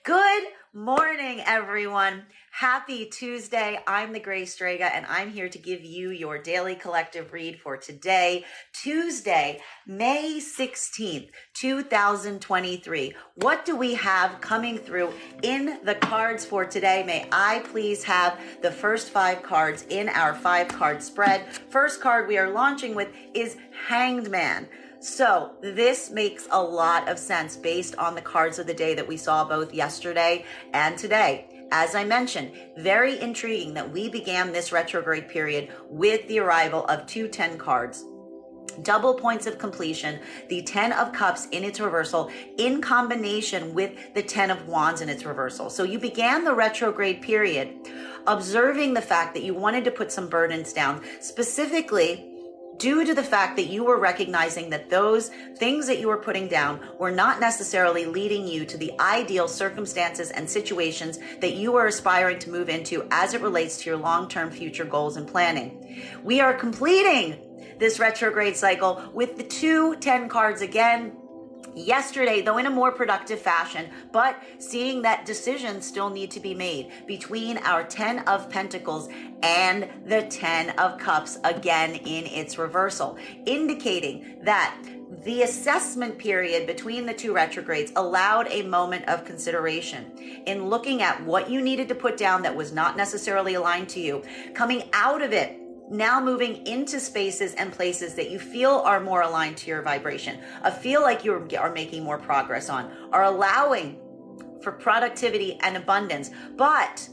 Good morning, everyone. Happy Tuesday. I'm the Gray Strega, and I'm here to give you your daily collective read for today, Tuesday, May 16th, 2023. What do we have coming through in the cards for today? May I please have the first 5 cards in our 5-card spread. First card we are launching with is Hanged Man. So this makes a lot of sense based on the cards of the day that we saw both yesterday and today. As I mentioned, very intriguing that we began this retrograde period with the arrival of 2 10 cards. Double points of completion, the 10 of Cups in its reversal in combination with the 10 of Wands in its reversal. So you began the retrograde period observing the fact that you wanted to put some burdens down, specifically due to the fact that you were recognizing that those things that you were putting down were not necessarily leading you to the ideal circumstances and situations that you are aspiring to move into as it relates to your long-term future goals and planning. We are completing this retrograde cycle with the 2 10 cards again yesterday, though in a more productive fashion, but seeing that decisions still need to be made between our 10 of Pentacles and the 10 of Cups again in its reversal, indicating that the assessment period between the 2 retrogrades allowed a moment of consideration in looking at what you needed to put down that was not necessarily aligned to you, coming out of it, now moving into spaces and places that you feel are more aligned to your vibration, feel like you are making more progress on, are allowing for productivity and abundance, but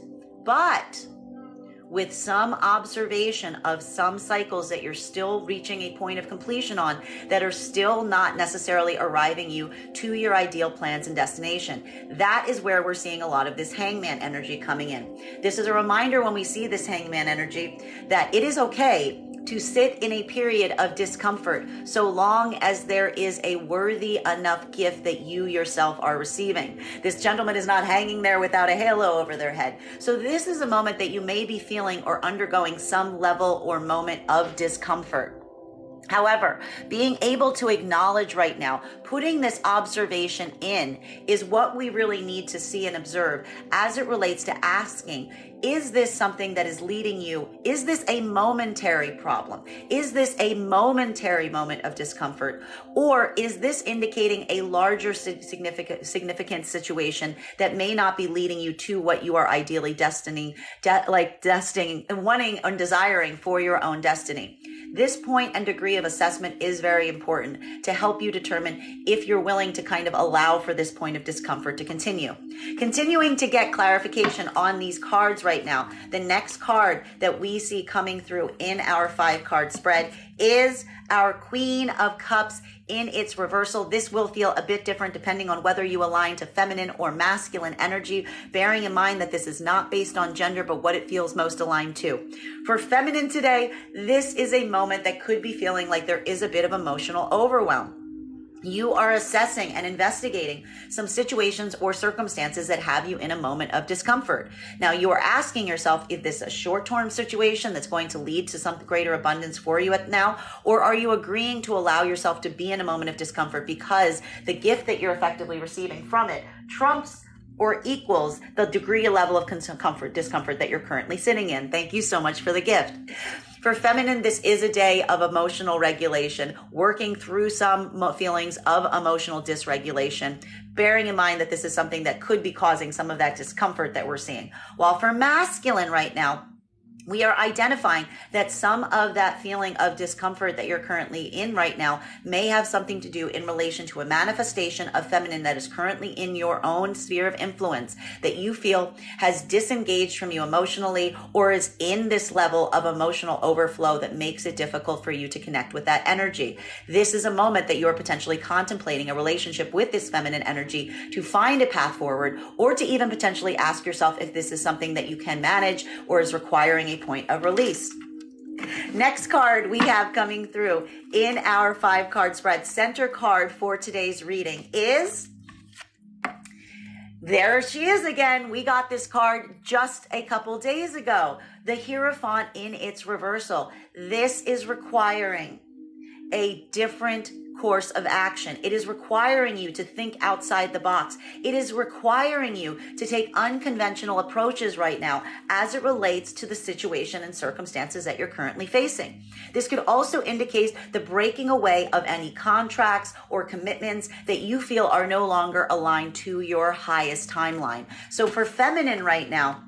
with some observation of some cycles that you're still reaching a point of completion on that are still not necessarily arriving you to your ideal plans and destination. That is where we're seeing a lot of this hangman energy coming in. This is a reminder when we see this hangman energy that it is okay to sit in a period of discomfort so long as there is a worthy enough gift that you yourself are receiving. This gentleman is not hanging there without a halo over their head. So this is a moment that you may be feeling or undergoing some level or moment of discomfort. However, being able to acknowledge right now, putting this observation in is what we really need to see and observe as it relates to asking, is this something that is leading you? Is this a momentary problem? Is this a momentary moment of discomfort? Or is this indicating a larger significant situation that may not be leading you to what you are ideally wanting and desiring for your own destiny? This point and degree of assessment is very important to help you determine if you're willing to kind of allow for this point of discomfort to continue. Continuing to get clarification on these cards right now, the next card that we see coming through in our 5-card spread is our Queen of Cups in its reversal. This will feel a bit different depending on whether you align to feminine or masculine energy, bearing in mind that this is not based on gender, but what it feels most aligned to. For feminine today, this is a moment that could be feeling like there is a bit of emotional overwhelm. You are assessing and investigating some situations or circumstances that have you in a moment of discomfort. Now, you are asking yourself, is this a short-term situation that's going to lead to some greater abundance for you now? Or are you agreeing to allow yourself to be in a moment of discomfort because the gift that you're effectively receiving from it trumps or equals the degree or level of discomfort that you're currently sitting in? Thank you so much for the gift. For feminine, this is a day of emotional regulation, working through some feelings of emotional dysregulation, bearing in mind that this is something that could be causing some of that discomfort that we're seeing. While for masculine right now, we are identifying that some of that feeling of discomfort that you're currently in right now may have something to do in relation to a manifestation of feminine that is currently in your own sphere of influence that you feel has disengaged from you emotionally or is in this level of emotional overflow that makes it difficult for you to connect with that energy. This is a moment that you're potentially contemplating a relationship with this feminine energy to find a path forward, or to even potentially ask yourself if this is something that you can manage or is requiring a point of release. Next card we have coming through in our 5-card spread, center card for today's reading is, there she is again. We got this card just a couple days ago, the Hierophant in its reversal. This is requiring a different course of action. It is requiring you to think outside the box. It is requiring you to take unconventional approaches right now as it relates to the situation and circumstances that you're currently facing. This could also indicate the breaking away of any contracts or commitments that you feel are no longer aligned to your highest timeline. So for feminine right now,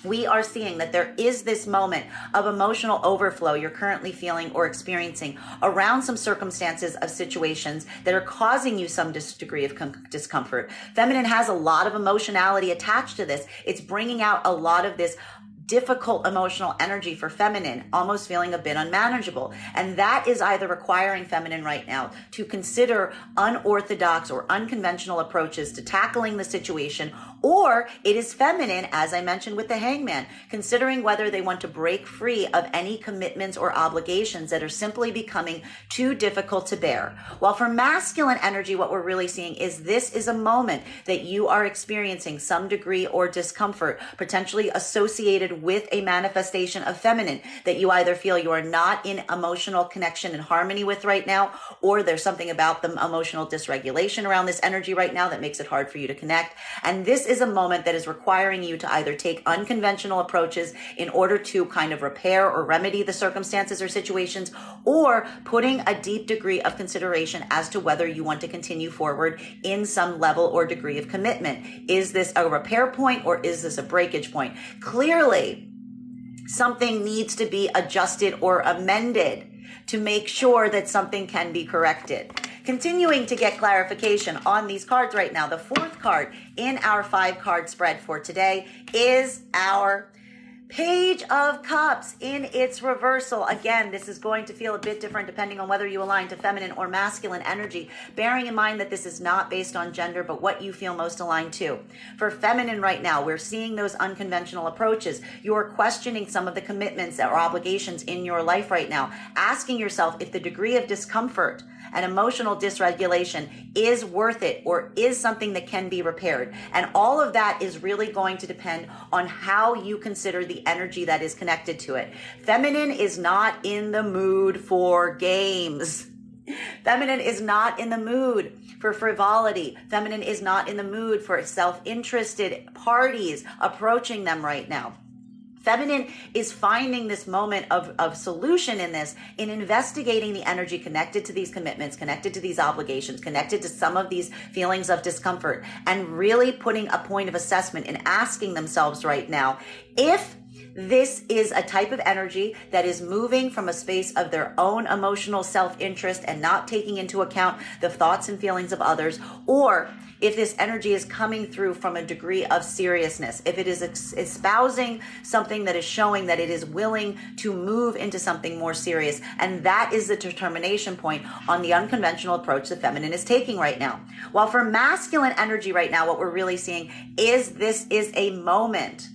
we are seeing that there is this moment of emotional overflow you're currently feeling or experiencing around some circumstances of situations that are causing you some degree of discomfort. Feminine has a lot of emotionality attached to this. It's bringing out a lot of this difficult emotional energy for feminine, almost feeling a bit unmanageable. And that is either requiring feminine right now to consider unorthodox or unconventional approaches to tackling the situation, or it is feminine, as I mentioned with the hangman, considering whether they want to break free of any commitments or obligations that are simply becoming too difficult to bear. While for masculine energy, what we're really seeing is this is a moment that you are experiencing some degree or discomfort, potentially associated with a manifestation of feminine that you either feel you are not in emotional connection and harmony with right now, or there's something about the emotional dysregulation around this energy right now that makes it hard for you to connect. And this is a moment that is requiring you to either take unconventional approaches in order to kind of repair or remedy the circumstances or situations, or putting a deep degree of consideration as to whether you want to continue forward in some level or degree of commitment. Is this a repair point or is this a breakage point? Clearly, something needs to be adjusted or amended to make sure that something can be corrected. Continuing to get clarification on these cards right now, the fourth card in our 5-card spread for today is our Page of Cups in its reversal. Again, this is going to feel a bit different depending on whether you align to feminine or masculine energy, bearing in mind that this is not based on gender, but what you feel most aligned to. For feminine right now, we're seeing those unconventional approaches. You're questioning some of the commitments or obligations in your life right now, asking yourself if the degree of discomfort and emotional dysregulation is worth it or is something that can be repaired. And all of that is really going to depend on how you consider the energy that is connected to it. Feminine is not in the mood for games. Feminine is not in the mood for frivolity. Feminine is not in the mood for self-interested parties approaching them right now. Feminine is finding this moment of solution in this, in investigating the energy connected to these commitments, connected to these obligations, connected to some of these feelings of discomfort, and really putting a point of assessment and asking themselves right now if this is a type of energy that is moving from a space of their own emotional self-interest and not taking into account the thoughts and feelings of others, or if this energy is coming through from a degree of seriousness, if it is espousing something that is showing that it is willing to move into something more serious. And that is the determination point on the unconventional approach the feminine is taking right now. While for masculine energy right now, what we're really seeing is this is a moment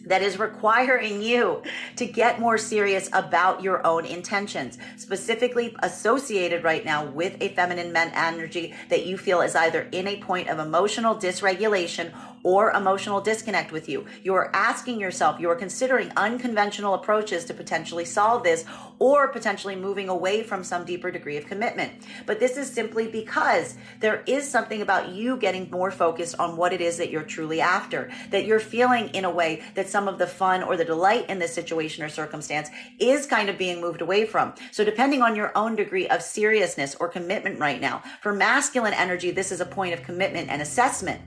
that is requiring you to get more serious about your own intentions, specifically associated right now with a feminine energy that you feel is either in a point of emotional dysregulation or emotional disconnect with you. You are asking yourself, you are considering unconventional approaches to potentially solve this, or potentially moving away from some deeper degree of commitment. But this is simply because there is something about you getting more focused on what it is that you're truly after, that you're feeling in a way that some of the fun or the delight in this situation or circumstance is kind of being moved away from. So depending on your own degree of seriousness or commitment right now, for masculine energy, this is a point of commitment and assessment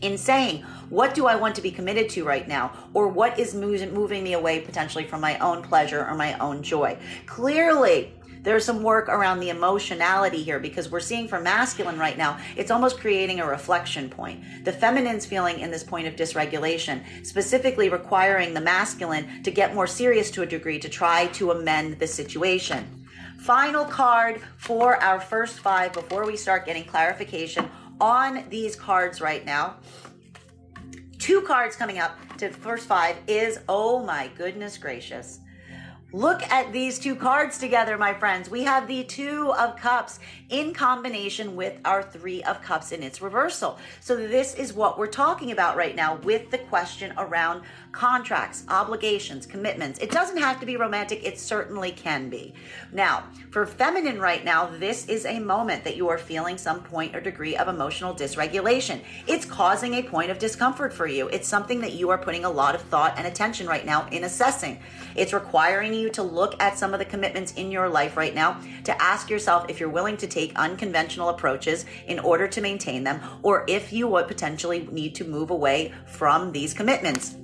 in saying, what do I want to be committed to right now? Or what is moving me away potentially from my own pleasure or my own joy? Clearly, there's some work around the emotionality here, because we're seeing for masculine right now, it's almost creating a reflection point. The feminine's feeling in this point of dysregulation, specifically requiring the masculine to get more serious to a degree to try to amend the situation. Final card for our first 5 before we start getting clarification on these cards right now. 2 cards coming up to the first 5 is, oh my goodness gracious. Look at these 2 cards together, my friends. We have the 2 of Cups in combination with our Three of Cups in its reversal. So this is what we're talking about right now with the question around contracts, obligations, commitments. It doesn't have to be romantic. It certainly can be. Now, for feminine right now, this is a moment that you are feeling some point or degree of emotional dysregulation. It's causing a point of discomfort for you. It's something that you are putting a lot of thought and attention right now in assessing. It's requiring you to look at some of the commitments in your life right now, to ask yourself if you're willing to take unconventional approaches in order to maintain them, or if you would potentially need to move away from these commitments.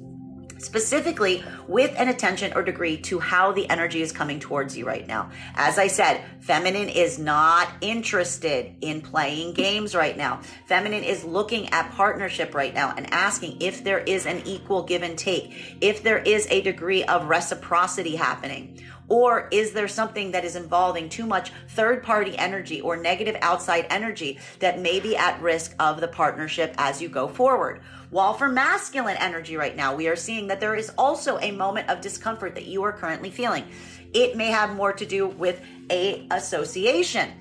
Specifically with an attention or degree to how the energy is coming towards you right now. As I said, feminine is not interested in playing games right now. Feminine is looking at partnership right now and asking if there is an equal give and take, if there is a degree of reciprocity happening, or is there something that is involving too much third-party energy or negative outside energy that may be at risk of the partnership as you go forward. While for masculine energy right now, we are seeing that there is also a moment of discomfort that you are currently feeling. It may have more to do with a association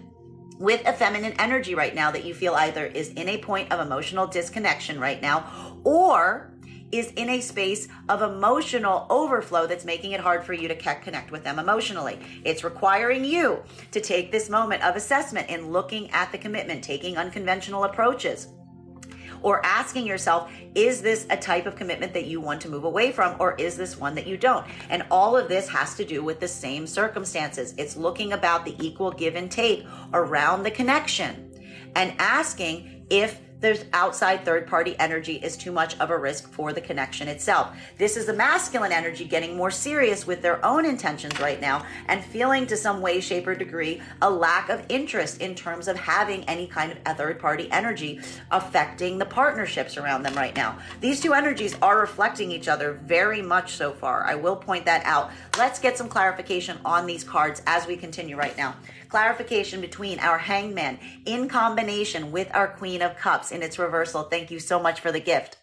with a feminine energy right now that you feel either is in a point of emotional disconnection right now, or is in a space of emotional overflow that's making it hard for you to connect with them emotionally. It's requiring you to take this moment of assessment in looking at the commitment, taking unconventional approaches, or asking yourself, is this a type of commitment that you want to move away from, or is this one that you don't? And all of this has to do with the same circumstances. It's looking about the equal give and take around the connection and asking if there's outside third-party energy is too much of a risk for the connection itself. This is the masculine energy getting more serious with their own intentions right now and feeling to some way, shape, or degree a lack of interest in terms of having any kind of a third-party energy affecting the partnerships around them right now. These two energies are reflecting each other very much so far. I will point that out. Let's get some clarification on these cards as we continue right now. Clarification between our Hangman in combination with our Queen of Cups in its reversal. Thank you so much for the gift.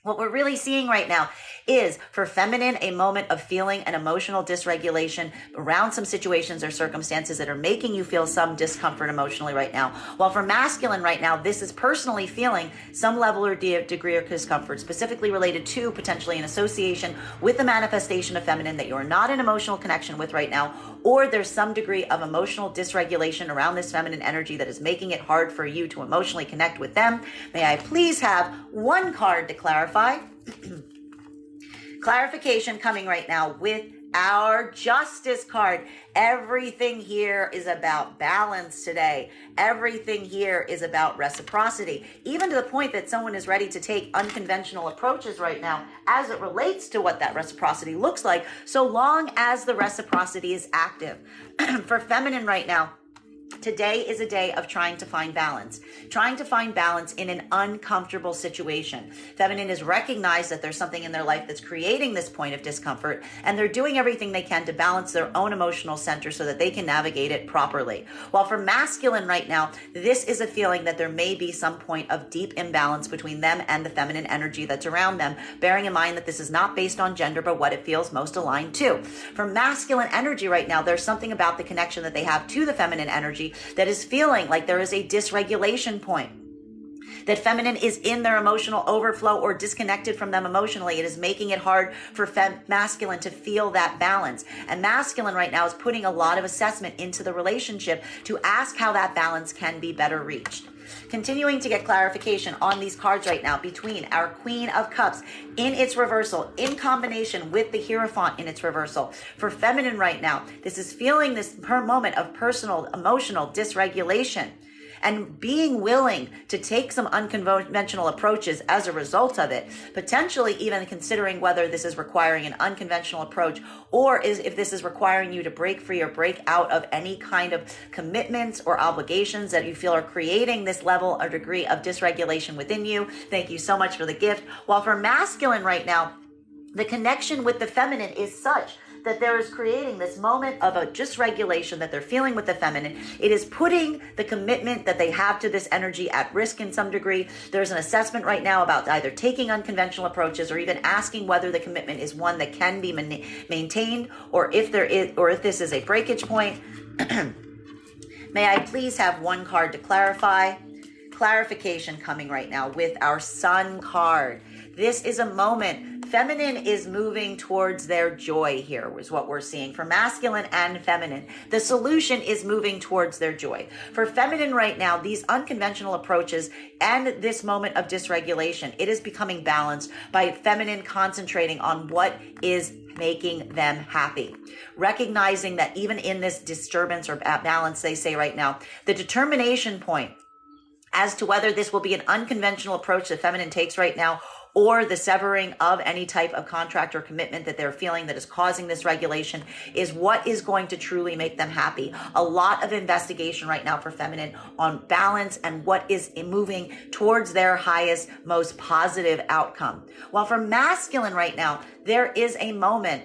What we're really seeing right now is for feminine, a moment of feeling an emotional dysregulation around some situations or circumstances that are making you feel some discomfort emotionally right now. While for masculine right now, this is personally feeling some level or degree of discomfort, specifically related to potentially an association with the manifestation of feminine that you're not in emotional connection with right now, or there's some degree of emotional dysregulation around this feminine energy that is making it hard for you to emotionally connect with them. May I please have one card to clarify? Clarification coming right now with our Justice card. Everything here is about balance today. Everything here is about reciprocity, even to the point that someone is ready to take unconventional approaches right now as it relates to what that reciprocity looks like, so long as the reciprocity is active. For feminine right now, today is a day of trying to find balance in an uncomfortable situation. Feminine has recognized that there's something in their life that's creating this point of discomfort, and they're doing everything they can to balance their own emotional center so that they can navigate it properly. While for masculine right now, this is a feeling that there may be some point of deep imbalance between them and the feminine energy that's around them, bearing in mind that this is not based on gender, but what it feels most aligned to. For masculine energy right now, there's something about the connection that they have to the feminine energy that is feeling like there is a dysregulation point, that feminine is in their emotional overflow or disconnected from them emotionally. It is making it hard for masculine to feel that balance. And masculine right now is putting a lot of assessment into the relationship to ask how that balance can be better reached. Continuing to get clarification on these cards right now between our Queen of Cups in its reversal in combination with the Hierophant in its reversal. For feminine right now, this is feeling this moment of personal emotional dysregulation and being willing to take some unconventional approaches as a result of it, potentially even considering whether this is requiring an unconventional approach or if this is requiring you to break free or break out of any kind of commitments or obligations that you feel are creating this level or degree of dysregulation within you. Thank you so much for the gift. While for masculine right now, the connection with the feminine is such that there is creating this moment of a dysregulation that they're feeling with the feminine. It is putting the commitment that they have to this energy at risk in some degree. There's an assessment right now about either taking unconventional approaches or even asking whether the commitment is one that can be maintained, or if this is a breakage point. May I please have one card to clarify? Clarification coming right now with our Sun card. This is a moment. Feminine is moving towards their joy here, is what we're seeing for masculine and feminine. The solution is moving towards their joy. For feminine right now, these unconventional approaches and this moment of dysregulation, it is becoming balanced by feminine concentrating on what is making them happy. Recognizing that even in this disturbance or balance, they say right now, the determination point as to whether this will be an unconventional approach that feminine takes right now, or the severing of any type of contract or commitment that they're feeling that is causing this regulation, is what is going to truly make them happy. A lot of investigation right now for feminine on balance and what is moving towards their highest, most positive outcome. While for masculine right now, there is a moment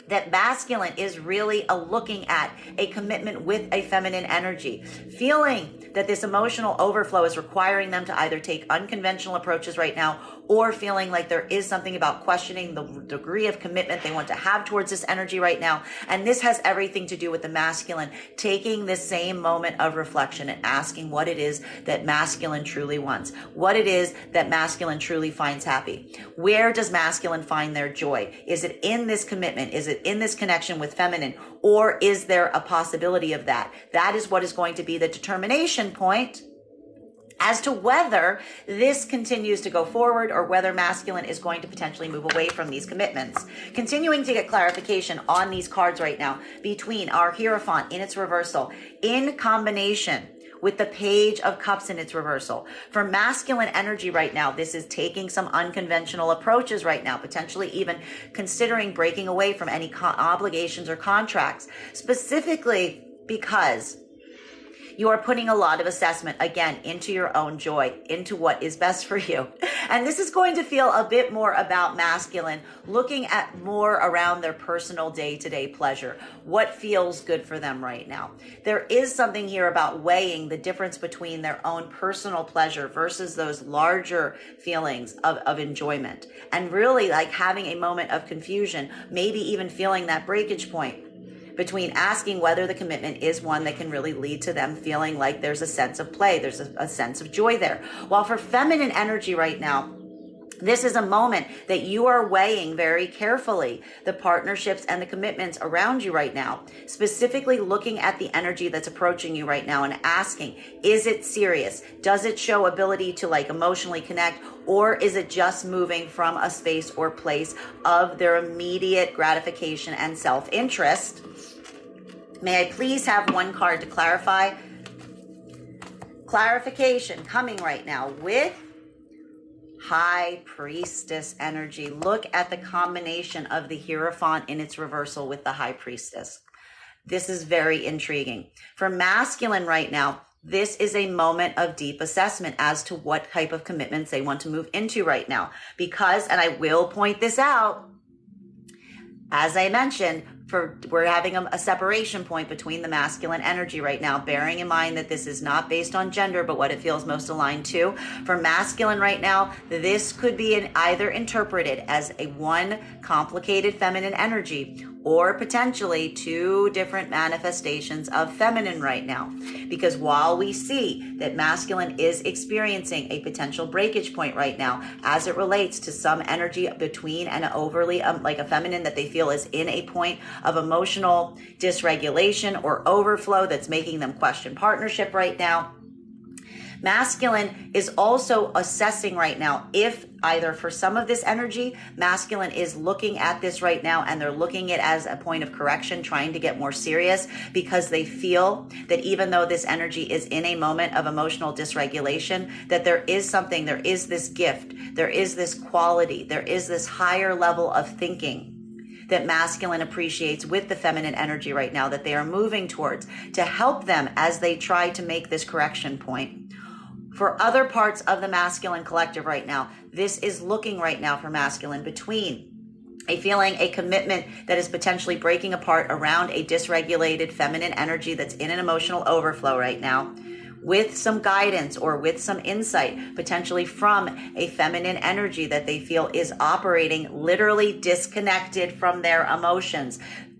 that masculine is really looking at a commitment with a feminine energy, feeling that this emotional overflow is requiring them to either take unconventional approaches right now, or feeling like there is something about questioning the degree of commitment they want to have towards this energy right now. And this has everything to do with the masculine taking this same moment of reflection and asking what it is that masculine truly wants, what it is that masculine truly finds happy. Where does masculine find their joy? Is it in this commitment? Is it in this connection with feminine? Or is there a possibility of that? That is what is going to be the determination point as to whether this continues to go forward or whether masculine is going to potentially move away from these commitments. Continuing to get clarification on these cards right now between our Hierophant in its reversal in combination with the Page of Cups in its reversal. For masculine energy right now, this is taking some unconventional approaches right now, potentially even considering breaking away from any obligations or contracts, specifically because you are putting a lot of assessment, again, into your own joy, into what is best for you. And this is going to feel a bit more about masculine, looking at more around their personal day-to-day pleasure, what feels good for them right now. There is something here about weighing the difference between their own personal pleasure versus those larger feelings of enjoyment. And really like having a moment of confusion, maybe even feeling that breakage point between asking whether the commitment is one that can really lead to them feeling like there's a sense of play, there's a sense of joy there. While for feminine energy right now, this is a moment that you are weighing very carefully the partnerships and the commitments around you right now, specifically looking at the energy that's approaching you right now and asking, is it serious? Does it show ability to like emotionally connect, or is it just moving from a space or place of their immediate gratification and self-interest? May I please have one card to clarify? Clarification coming right now with High Priestess energy. Look at the combination of the Hierophant in its reversal with the High Priestess. This is very intriguing. For masculine right now, this is a moment of deep assessment as to what type of commitments they want to move into right now. Because, and I will point this out, as I mentioned, we're having a separation point between the masculine energy right now, bearing in mind that this is not based on gender, but what it feels most aligned to. For masculine right now, this could be either interpreted as a one complicated feminine energy, or potentially two different manifestations of feminine right now. Because while we see that masculine is experiencing a potential breakage point right now, as it relates to some energy between and overly like a feminine that they feel is in a point of emotional dysregulation or overflow that's making them question partnership right now. Masculine is also assessing right now if either for some of this energy, masculine is looking at this right now and they're looking at it as a point of correction, trying to get more serious because they feel that even though this energy is in a moment of emotional dysregulation, that there is something, there is this gift, there is this quality, there is this higher level of thinking that masculine appreciates with the feminine energy right now that they are moving towards to help them as they try to make this correction point. For other parts of the masculine collective right now, this is looking right now for masculine between a feeling, a commitment that is potentially breaking apart around a dysregulated feminine energy that's in an emotional overflow right now, with some guidance or with some insight, potentially from a feminine energy that they feel is operating literally disconnected from their emotions,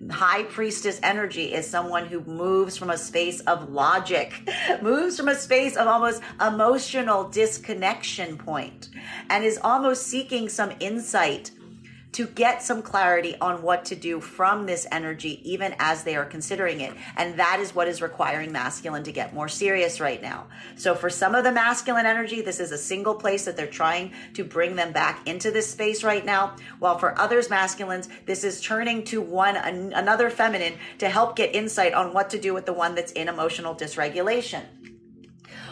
High priestess energy is someone who moves from a space of logic, moves from a space of almost emotional disconnection point, and is almost seeking some insight to get some clarity on what to do from this energy, even as they are considering it. And that is what is requiring masculine to get more serious right now. So for some of the masculine energy, this is a single place that they're trying to bring them back into this space right now. While for others masculines, this is turning to another feminine to help get insight on what to do with the one that's in emotional dysregulation.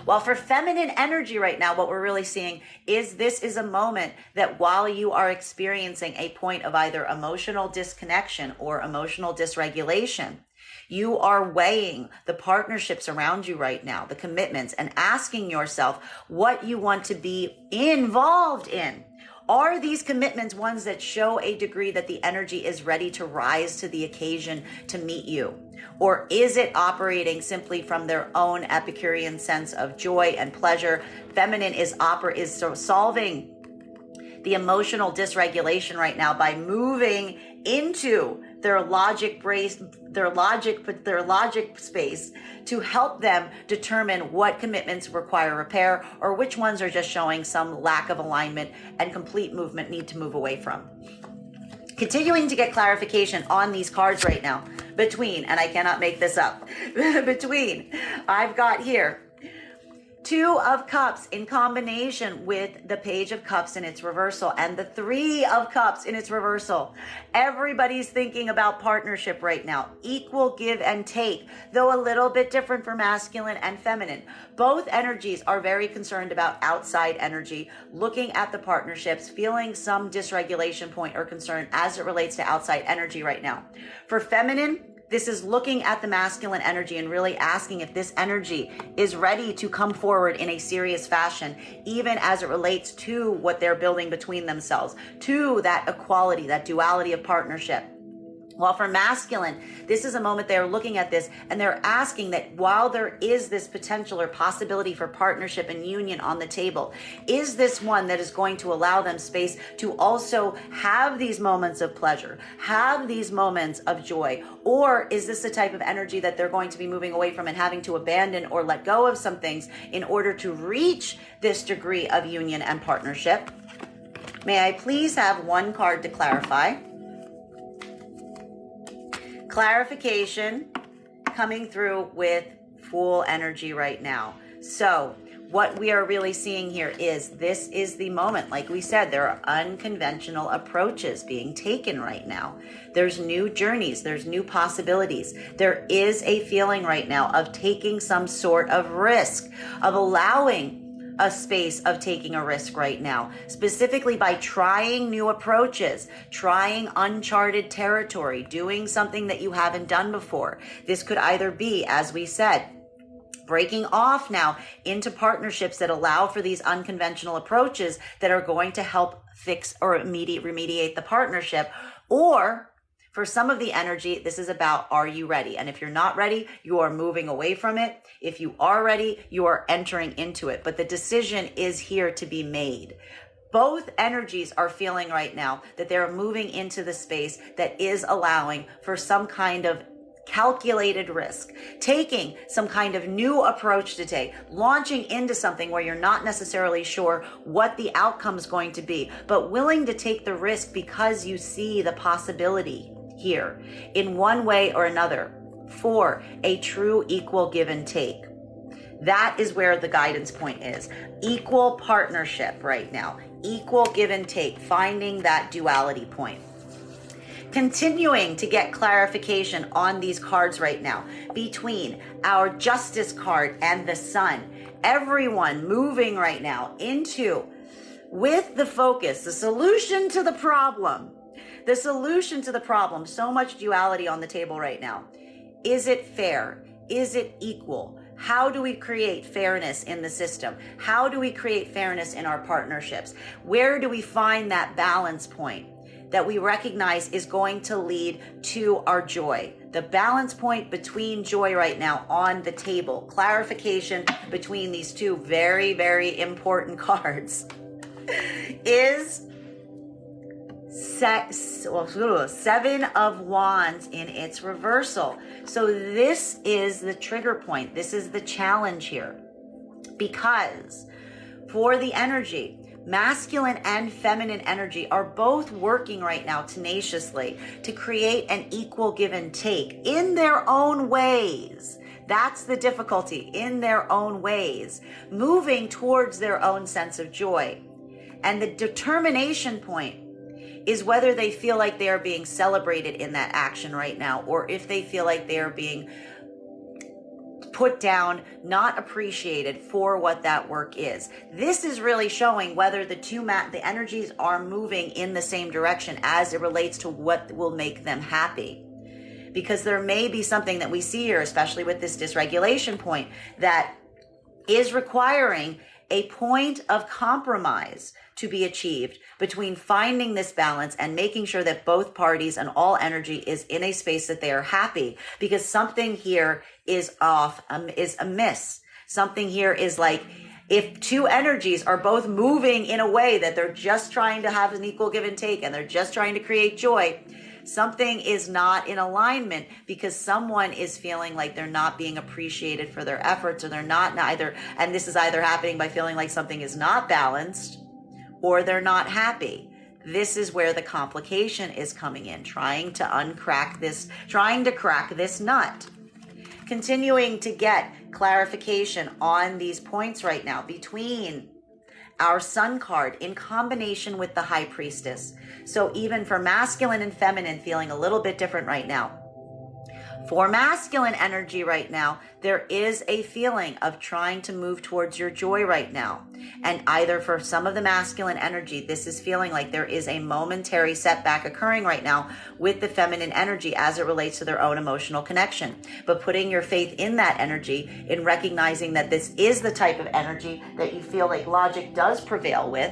While for feminine energy right now, what we're really seeing is this is a moment that while you are experiencing a point of either emotional disconnection or emotional dysregulation, you are weighing the partnerships around you right now, the commitments, and asking yourself what you want to be involved in. Are these commitments ones that show a degree that the energy is ready to rise to the occasion to meet you? Or is it operating simply from their own Epicurean sense of joy and pleasure? Feminine is solving the emotional dysregulation right now by moving into their logic space to help them determine what commitments require repair or which ones are just showing some lack of alignment and complete movement need to move away from. Continuing to get clarification on these cards right now between, and I cannot make this up, I've got here Two of Cups in combination with the Page of Cups in its reversal and the Three of Cups in its reversal. Everybody's thinking about partnership right now. Equal give and take, though a little bit different for masculine and feminine. Both energies are very concerned about outside energy, looking at the partnerships, feeling some dysregulation point or concern as it relates to outside energy right now. For feminine, this is looking at the masculine energy and really asking if this energy is ready to come forward in a serious fashion, even as it relates to what they're building between themselves, to that equality, that duality of partnership. While for masculine, this is a moment they're looking at this and they're asking that while there is this potential or possibility for partnership and union on the table, is this one that is going to allow them space to also have these moments of pleasure, have these moments of joy? Or is this the type of energy that they're going to be moving away from and having to abandon or let go of some things in order to reach this degree of union and partnership? May I please have one card to clarify? Clarification coming through with Fool energy right now. So what we are really seeing here is this is the moment. Like we said, there are unconventional approaches being taken right now. There's new journeys. There's new possibilities. There is a feeling right now of taking some sort of risk, of allowing a space of taking a risk right now, specifically by trying new approaches, trying uncharted territory, doing something that you haven't done before. This could either be, as we said, breaking off now into partnerships that allow for these unconventional approaches that are going to help fix or remediate the partnership, or for some of the energy, this is about, are you ready? And if you're not ready, you are moving away from it. If you are ready, you are entering into it. But the decision is here to be made. Both energies are feeling right now that they're moving into the space that is allowing for some kind of calculated risk, taking some kind of new approach to take, launching into something where you're not necessarily sure what the outcome is going to be, but willing to take the risk because you see the possibility here in one way or another for a true equal give and take. That is where the guidance point is. Equal partnership right now, equal give and take, finding that duality point. Continuing to get clarification on these cards right now between our Justice card and the Sun. Everyone moving right now into, with the focus, the solution to the problem. The solution to the problem, so much duality on the table right now. Is it fair? Is it equal? How do we create fairness in the system? How do we create fairness in our partnerships? Where do we find that balance point that we recognize is going to lead to our joy? The balance point between joy right now on the table. Clarification between these two very, very important cards is Seven of Wands in its reversal. So this is the trigger point. This is the challenge here. Because for the energy, masculine and feminine energy are both working right now tenaciously to create an equal give and take in their own ways. That's the difficulty, in their own ways, moving towards their own sense of joy. And the determination point is whether they feel like they are being celebrated in that action right now, or if they feel like they are being put down, not appreciated for what that work is. This is really showing whether the energies are moving in the same direction as it relates to what will make them happy. Because there may be something that we see here, especially with this dysregulation point, that is requiring a point of compromise to be achieved between finding this balance and making sure that both parties and all energy is in a space that they are happy, because something here is off, is amiss. Something here is like, if two energies are both moving in a way that they're just trying to have an equal give and take and they're just trying to create joy, something is not in alignment, because someone is feeling like they're not being appreciated for their efforts, or they're not either, and this is either happening by feeling like something is not balanced, or they're not happy. This is where the complication is coming in, trying to crack this nut. Continuing to get clarification on these points right now between our Sun card in combination with the High Priestess. So even for masculine and feminine, feeling a little bit different right now. For masculine energy right now, there is a feeling of trying to move towards your joy right now. And either for some of the masculine energy, this is feeling like there is a momentary setback occurring right now with the feminine energy as it relates to their own emotional connection. But putting your faith in that energy, in recognizing that this is the type of energy that you feel like logic does prevail with,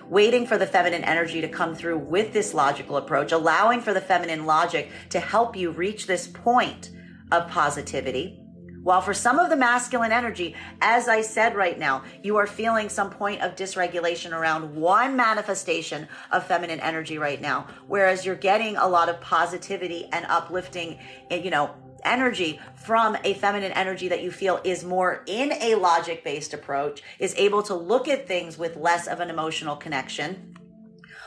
waiting for the feminine energy to come through with this logical approach, allowing for the feminine logic to help you reach this point of positivity. While for some of the masculine energy, as I said right now, you are feeling some point of dysregulation around one manifestation of feminine energy right now, whereas you're getting a lot of positivity and uplifting, energy from a feminine energy that you feel is more in a logic-based approach, is able to look at things with less of an emotional connection.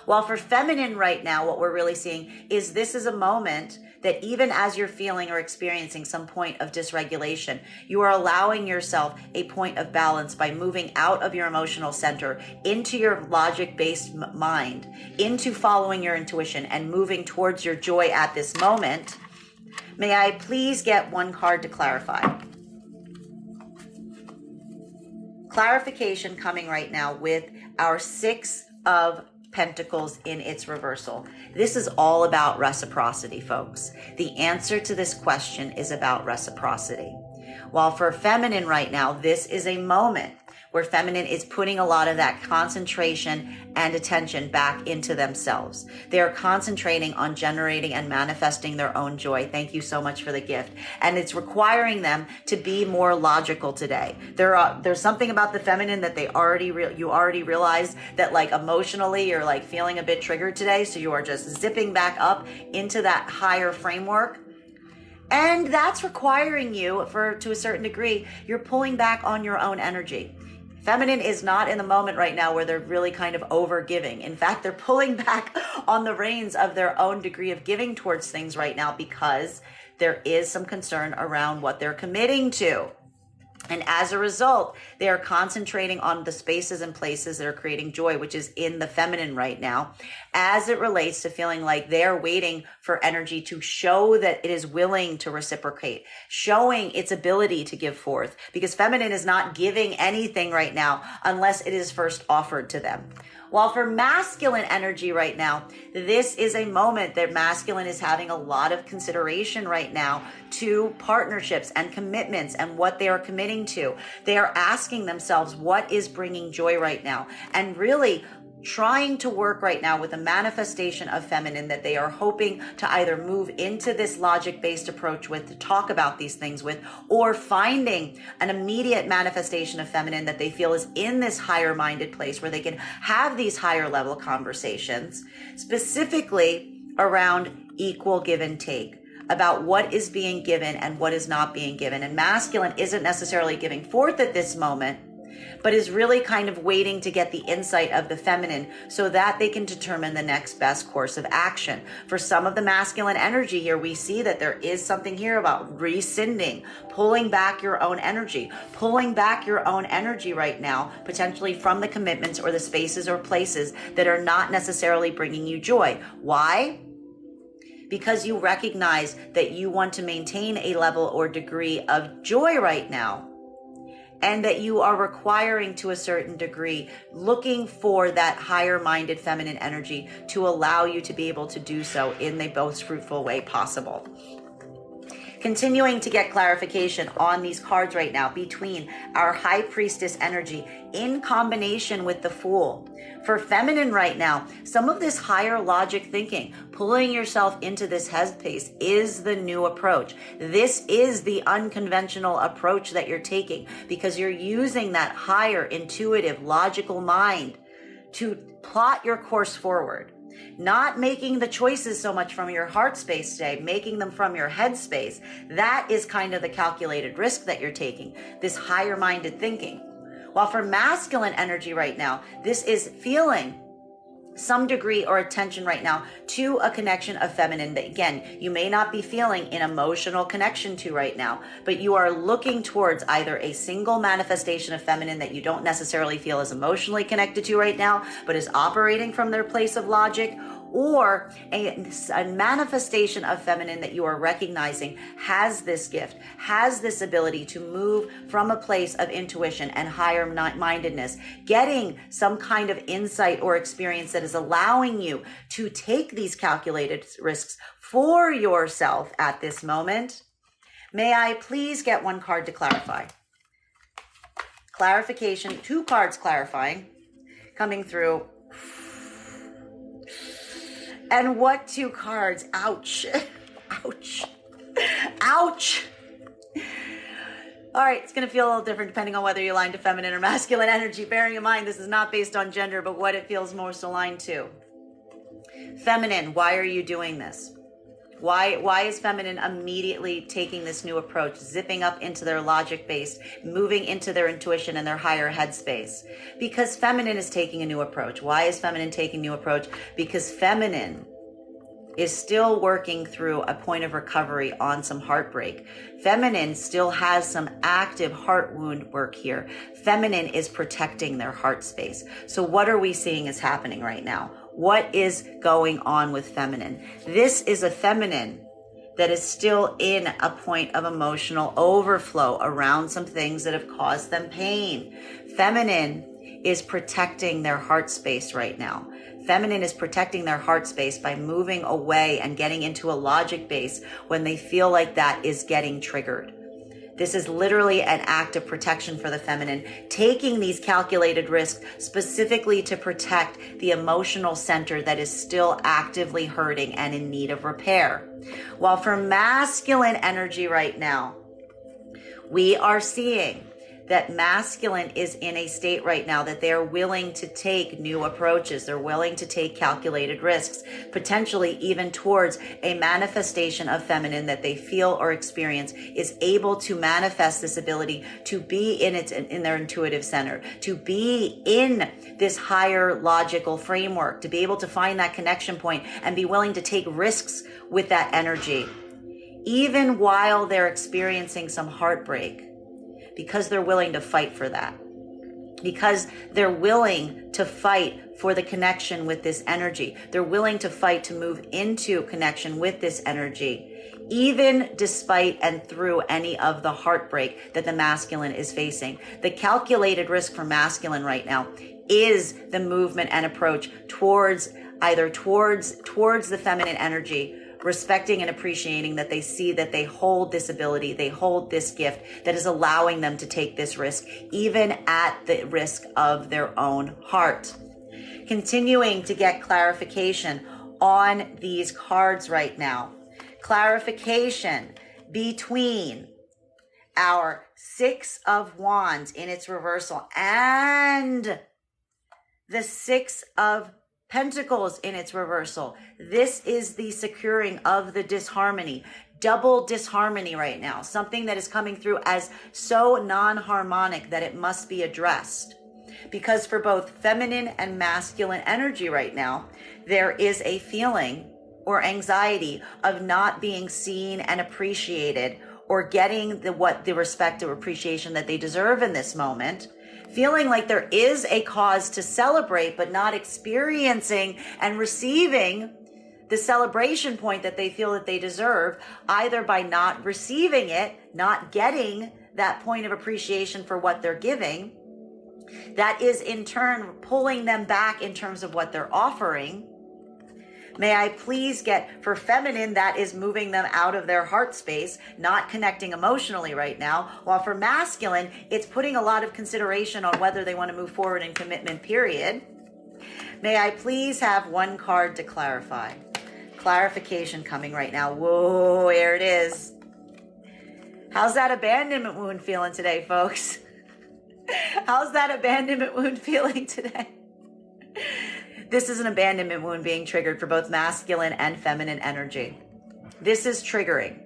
While for feminine right now, what we're really seeing is this is a moment that even as you're feeling or experiencing some point of dysregulation, you are allowing yourself a point of balance by moving out of your emotional center into your logic-based mind, into following your intuition and moving towards your joy at this moment. May I please get one card to clarify? Clarification coming right now with our Six of Pentacles in its reversal. This is all about reciprocity, folks. The answer to this question is about reciprocity. While for feminine right now, this is a moment where feminine is putting a lot of that concentration and attention back into themselves. They are concentrating on generating and manifesting their own joy. Thank you so much for the gift. And it's requiring them to be more logical today. There's something about the feminine that you already realized that, like, emotionally you're like feeling a bit triggered today. So you are just zipping back up into that higher framework. And that's requiring you, to a certain degree, you're pulling back on your own energy. Feminine is not in the moment right now where they're really kind of over giving. In fact, they're pulling back on the reins of their own degree of giving towards things right now, because there is some concern around what they're committing to. And as a result, they are concentrating on the spaces and places that are creating joy, which is in the feminine right now, as it relates to feeling like they're waiting for energy to show that it is willing to reciprocate, showing its ability to give forth, because feminine is not giving anything right now unless it is first offered to them. While for masculine energy right now, this is a moment that masculine is having a lot of consideration right now to partnerships and commitments and what they are committing to. They are asking themselves, what is bringing joy right now? And really, trying to work right now with a manifestation of feminine that they are hoping to either move into this logic-based approach with, to talk about these things with, or finding an immediate manifestation of feminine that they feel is in this higher minded place where they can have these higher level conversations, specifically around equal give and take, about what is being given and what is not being given. And masculine isn't necessarily giving forth at this moment, but is really kind of waiting to get the insight of the feminine so that they can determine the next best course of action. For some of the masculine energy here, we see that there is something here about rescinding, pulling back your own energy right now, potentially from the commitments or the spaces or places that are not necessarily bringing you joy. Why? Because you recognize that you want to maintain a level or degree of joy right now, and that you are requiring to a certain degree, looking for that higher minded feminine energy to allow you to be able to do so in the most fruitful way possible. Continuing to get clarification on these cards right now between our high priestess energy in combination with the Fool. For feminine right now, some of this higher logic thinking, pulling yourself into this headspace, is the new approach. This is the unconventional approach that you're taking because you're using that higher intuitive logical mind to plot your course forward. Not making the choices so much from your heart space today, making them from your head space. That is kind of the calculated risk that you're taking, this higher minded thinking. While for masculine energy right now, this is feeling some degree or attention right now to a connection of feminine that, again, you may not be feeling an emotional connection to right now, but you are looking towards either a single manifestation of feminine that you don't necessarily feel as emotionally connected to right now, but is operating from their place of logic, or a manifestation of feminine that you are recognizing has this gift, has this ability to move from a place of intuition and higher mindedness, getting some kind of insight or experience that is allowing you to take these calculated risks for yourself at this moment. May I please get one card to clarify? Clarification, 2 cards clarifying, coming through. And what 2 cards? Ouch. Ouch. Ouch. All right, it's going to feel a little different depending on whether you're aligned to feminine or masculine energy. Bearing in mind, this is not based on gender, but what it feels most aligned to. Feminine, why are you doing this? Why is feminine immediately taking this new approach, zipping up into their logic base, moving into their intuition and their higher headspace? Because feminine is taking a new approach. Why is feminine taking a new approach? Because feminine is still working through a point of recovery on some heartbreak. Feminine still has some active heart wound work here. Feminine is protecting their heart space. So what are we seeing is happening right now? What is going on with feminine? This is a feminine that is still in a point of emotional overflow around some things that have caused them pain. Feminine is protecting their heart space right now. Feminine is protecting their heart space by moving away and getting into a logic base when they feel like that is getting triggered. This is literally an act of protection for the feminine, taking these calculated risks specifically to protect the emotional center that is still actively hurting and in need of repair. While for masculine energy right now, we are seeing that masculine is in a state right now that they're willing to take new approaches. They're willing to take calculated risks, potentially even towards a manifestation of feminine that they feel or experience is able to manifest this ability to be in their intuitive center, to be in this higher logical framework, to be able to find that connection point and be willing to take risks with that energy, even while they're experiencing some heartbreak. Because they're willing to fight for that. Because they're willing to fight for the connection with this energy. They're willing to fight to move into connection with this energy, even despite and through any of the heartbreak that the masculine is facing. The calculated risk for masculine right now is the movement and approach towards the feminine energy, respecting and appreciating that they see that they hold this ability, they hold this gift that is allowing them to take this risk, even at the risk of their own heart. Continuing to get clarification on these cards right now. Clarification between our Six of Wands in its reversal and the Six of Pentacles in its reversal. This is the securing of the disharmony, double disharmony right now, something that is coming through as so non-harmonic that it must be addressed. Because for both feminine and masculine energy right now, there is a feeling or anxiety of not being seen and appreciated or getting the respect or appreciation that they deserve in this moment. Feeling like there is a cause to celebrate, but not experiencing and receiving the celebration point that they feel that they deserve, either by not receiving it, not getting that point of appreciation for what they're giving. That is in turn pulling them back in terms of what they're offering. May I please get, for feminine, that is moving them out of their heart space, not connecting emotionally right now. While for masculine, it's putting a lot of consideration on whether they want to move forward in commitment, period. May I please have one card to clarify? Clarification coming right now. Whoa, here it is. How's that abandonment wound feeling today, folks? How's that abandonment wound feeling today? This is an abandonment wound being triggered for both masculine and feminine energy. This is triggering.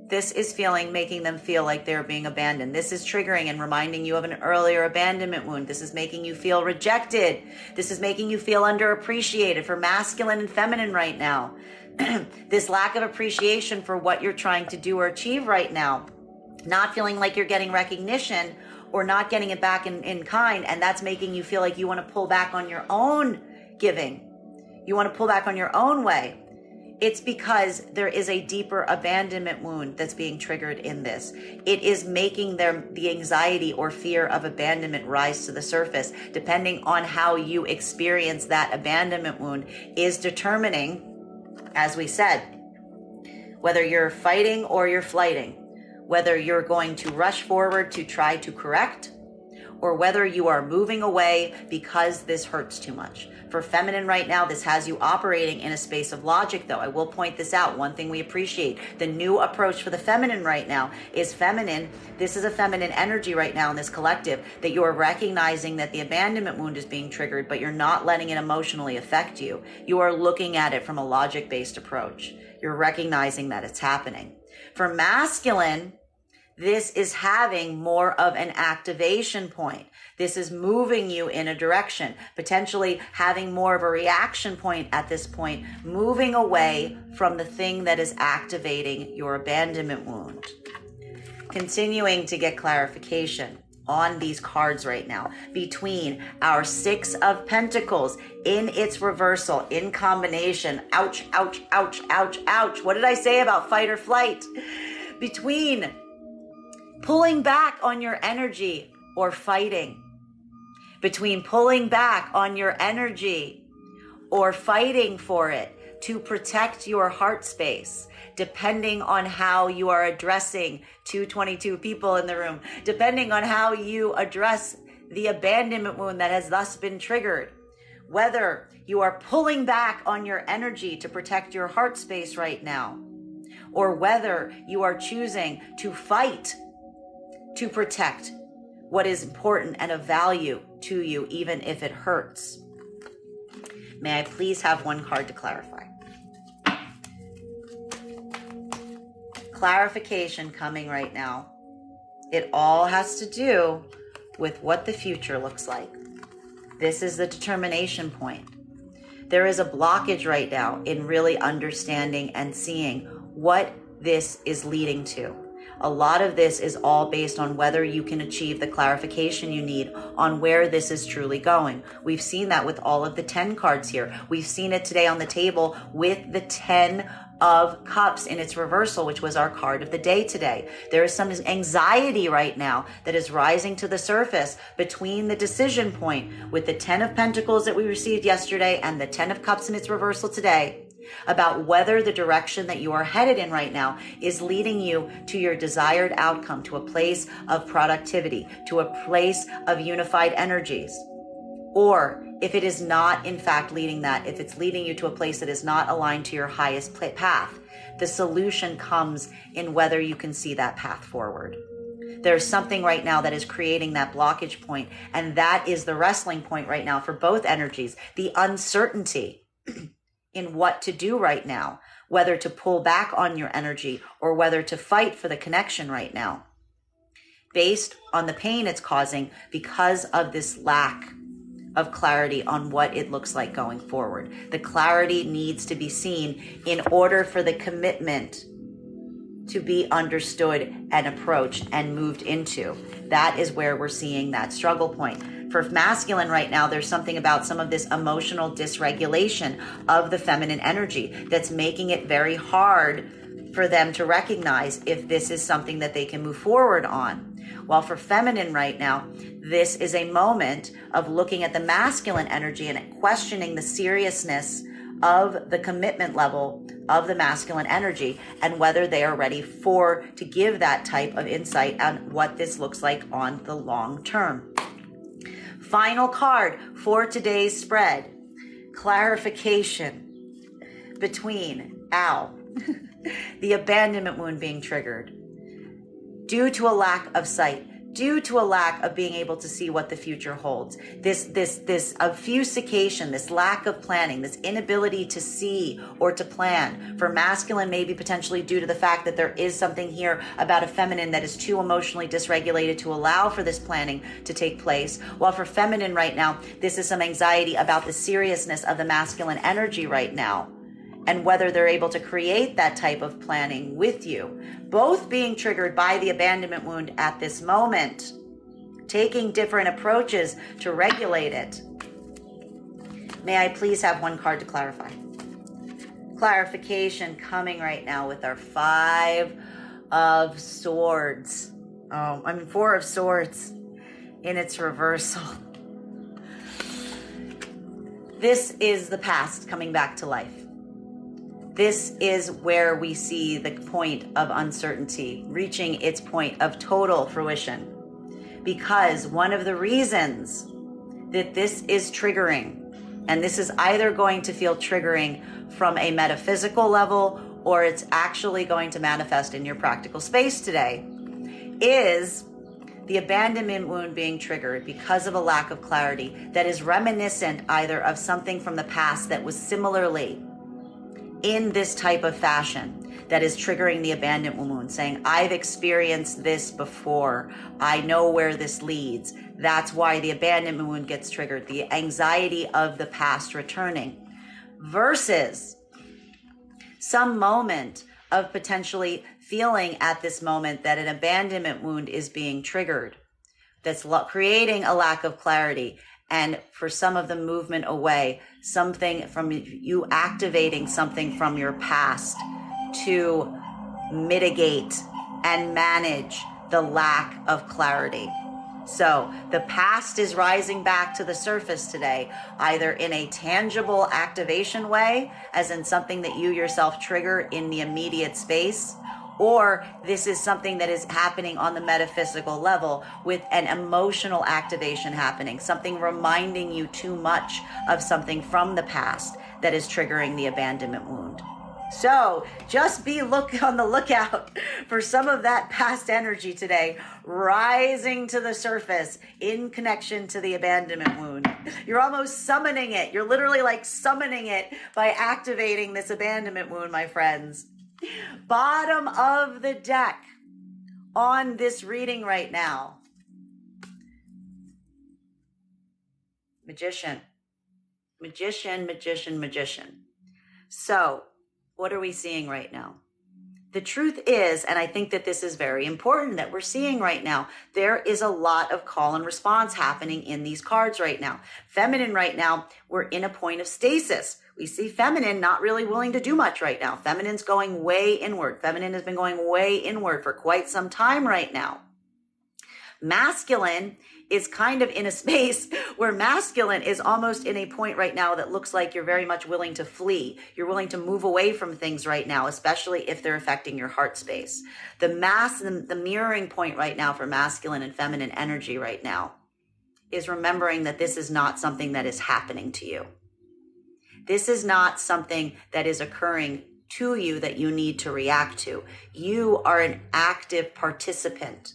This is making them feel like they're being abandoned. This is triggering and reminding you of an earlier abandonment wound. This is making you feel rejected. This is making you feel underappreciated for masculine and feminine right now. This lack of appreciation for what you're trying to do or achieve right now. Not feeling like you're getting recognition or not getting it back in kind. And that's making you feel like you want to pull back on your own giving. You want to pull back on your own way. It's because there is a deeper abandonment wound that's being triggered in this. It is making the anxiety or fear of abandonment rise to the surface. Depending on how you experience that abandonment wound is determining, as we said, whether you're fighting or you're flighting, whether you're going to rush forward to try to correct, or whether you are moving away because this hurts too much. For feminine right now, this has you operating in a space of logic, though. I will point this out. One thing we appreciate, the new approach for the feminine right now is feminine. This is a feminine energy right now in this collective, that you are recognizing that the abandonment wound is being triggered, but you're not letting it emotionally affect you. You are looking at it from a logic-based approach. You're recognizing that it's happening. For masculine, this is having more of an activation point. This is moving you in a direction, potentially having more of a reaction point at this point, moving away from the thing that is activating your abandonment wound. Continuing to get clarification on these cards right now between our Six of Pentacles in its reversal, in combination. Ouch, ouch, ouch, ouch, ouch. What did I say about fight or flight? Between pulling back on your energy or fighting. Between pulling back on your energy or fighting for it to protect your heart space, depending on how you are addressing 222 people in the room, depending on how you address the abandonment wound that has thus been triggered. Whether you are pulling back on your energy to protect your heart space right now, or whether you are choosing to fight to protect what is important and of value to you, even if it hurts. May I please have one card to clarify? Clarification coming right now. It all has to do with what the future looks like. This is the determination point. There is a blockage right now in really understanding and seeing what this is leading to. A lot of this is all based on whether you can achieve the clarification you need on where this is truly going. We've seen that with all of the 10 cards here. We've seen it today on the table with the 10 of Cups in its reversal, which was our card of the day today. There is some anxiety right now that is rising to the surface between the decision point with the 10 of Pentacles that we received yesterday and the 10 of Cups in its reversal today, about whether the direction that you are headed in right now is leading you to your desired outcome, to a place of productivity, to a place of unified energies, Or if it is not, in fact, leading that, if it's leading you to a place that is not aligned to your highest path, the solution comes in whether you can see that path forward. There's something right now that is creating that blockage point, and that is the wrestling point right now for both energies, the uncertainty in what to do right now, whether to pull back on your energy or whether to fight for the connection right now, based on the pain it's causing because of this lack of clarity on what it looks like going forward. The clarity needs to be seen in order for the commitment to be understood and approached and moved into. That is where we're seeing that struggle point. For masculine right now, there's something about some of this emotional dysregulation of the feminine energy that's making it very hard for them to recognize if this is something that they can move forward on. While for feminine right now, this is a moment of looking at the masculine energy and questioning the seriousness of the commitment level of the masculine energy and whether they are ready to give that type of insight on what this looks like on the long term. Final card for today's spread, clarification between the abandonment wound being triggered due to a lack of sight, due to a lack of being able to see what the future holds. This obfuscation, this lack of planning, this inability to see or to plan. For masculine, maybe potentially due to the fact that there is something here about a feminine that is too emotionally dysregulated to allow for this planning to take place. While for feminine right now, this is some anxiety about the seriousness of the masculine energy right now, and whether they're able to create that type of planning with you, both being triggered by the abandonment wound at this moment, taking different approaches to regulate it. May I please have one card to clarify? Clarification coming right now with our 5 of Swords. Four of Swords in its reversal. This is the past coming back to life. This is where we see the point of uncertainty reaching its point of total fruition. Because one of the reasons that this is triggering, and this is either going to feel triggering from a metaphysical level or it's actually going to manifest in your practical space today, is the abandonment wound being triggered because of a lack of clarity that is reminiscent either of something from the past that was similarly in this type of fashion that is triggering the abandonment wound, saying, I've experienced this before. I know where this leads. That's why the abandonment wound gets triggered, the anxiety of the past returning, versus some moment of potentially feeling at this moment that an abandonment wound is being triggered, that's creating a lack of clarity. And for some of the movement away, something from you activating something from your past to mitigate and manage the lack of clarity. So the past is rising back to the surface today, either in a tangible activation way, as in something that you yourself trigger in the immediate space, or this is something that is happening on the metaphysical level with an emotional activation happening, something reminding you too much of something from the past that is triggering the abandonment wound. So just be on the lookout for some of that past energy today rising to the surface in connection to the abandonment wound. You're almost summoning it. You're literally like summoning it by activating this abandonment wound, my friends. Bottom of the deck on this reading right now. Magician. Magician, magician, magician. So, what are we seeing right now? The truth is, and I think that this is very important that we're seeing right now, there is a lot of call and response happening in these cards right now. Feminine right now, we're in a point of stasis. We see feminine not really willing to do much right now. Feminine's going way inward. Feminine has been going way inward for quite some time right now. Masculine is kind of in a space where masculine is almost in a point right now that looks like you're very much willing to flee. You're willing to move away from things right now, especially if they're affecting your heart space. The mirroring point right now for masculine and feminine energy right now is remembering that this is not something that is happening to you. This is not something that is occurring to you that you need to react to. You are an active participant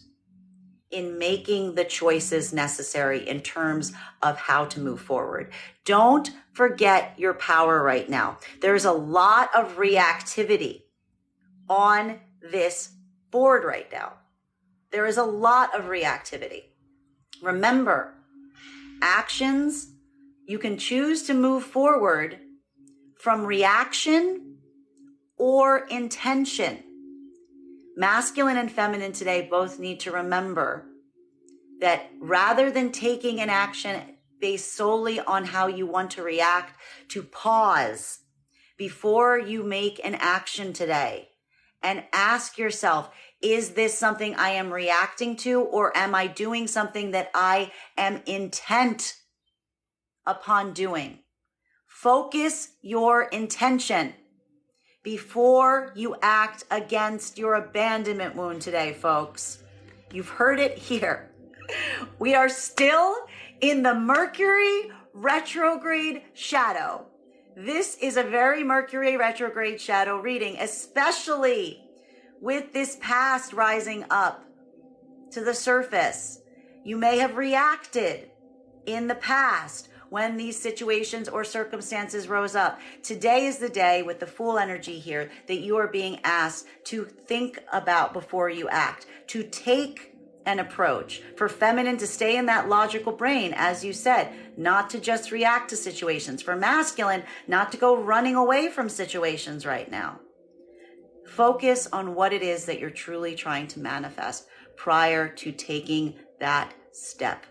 in making the choices necessary in terms of how to move forward. Don't forget your power right now. There's a lot of reactivity on this board right now. There is a lot of reactivity. Remember, actions, you can choose to move forward from reaction or intention. Masculine and feminine today both need to remember that rather than taking an action based solely on how you want to react, to pause before you make an action today and ask yourself, is this something I am reacting to, or am I doing something that I am intent upon doing? Focus your intention before you act against your abandonment wound today, folks. You've heard it here. We are still in the Mercury retrograde shadow. This is a very Mercury retrograde shadow reading, especially with this past rising up to the surface. You may have reacted in the past when these situations or circumstances rose up. Today is the day with the Fool energy here that you are being asked to think about before you act, to take an approach. For feminine, to stay in that logical brain, as you said, not to just react to situations. For masculine, not to go running away from situations right now. Focus on what it is that you're truly trying to manifest prior to taking that step.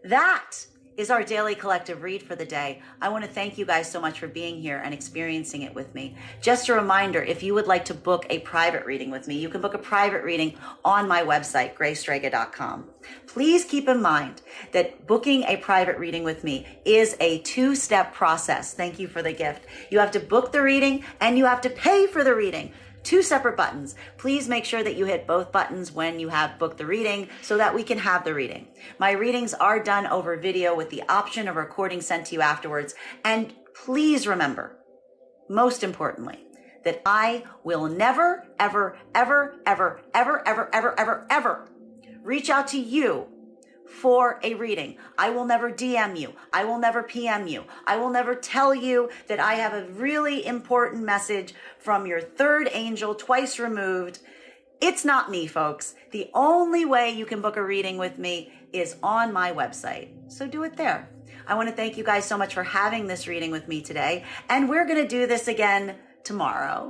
That is our daily collective read for the day. I want to thank you guys so much for being here and experiencing it with me. Just a reminder, if you would like to book a private reading with me, you can book a private reading on my website, graystrega.com. Please keep in mind that booking a private reading with me is a two-step process. Thank you for the gift. You have to book the reading and you have to pay for the reading. Two separate buttons. Please make sure that you hit both buttons when you have booked the reading so that we can have the reading. My readings are done over video with the option of recording sent to you afterwards. And please remember, most importantly, that I will never, ever, ever, ever, ever, ever, ever, ever, ever reach out to you for a reading. I will never DM you. I will never PM you. I will never tell you that I have a really important message from your third angel twice removed. It's not me, folks. The only way you can book a reading with me is on my website. So do it there. I want to thank you guys so much for having this reading with me today. And we're going to do this again tomorrow.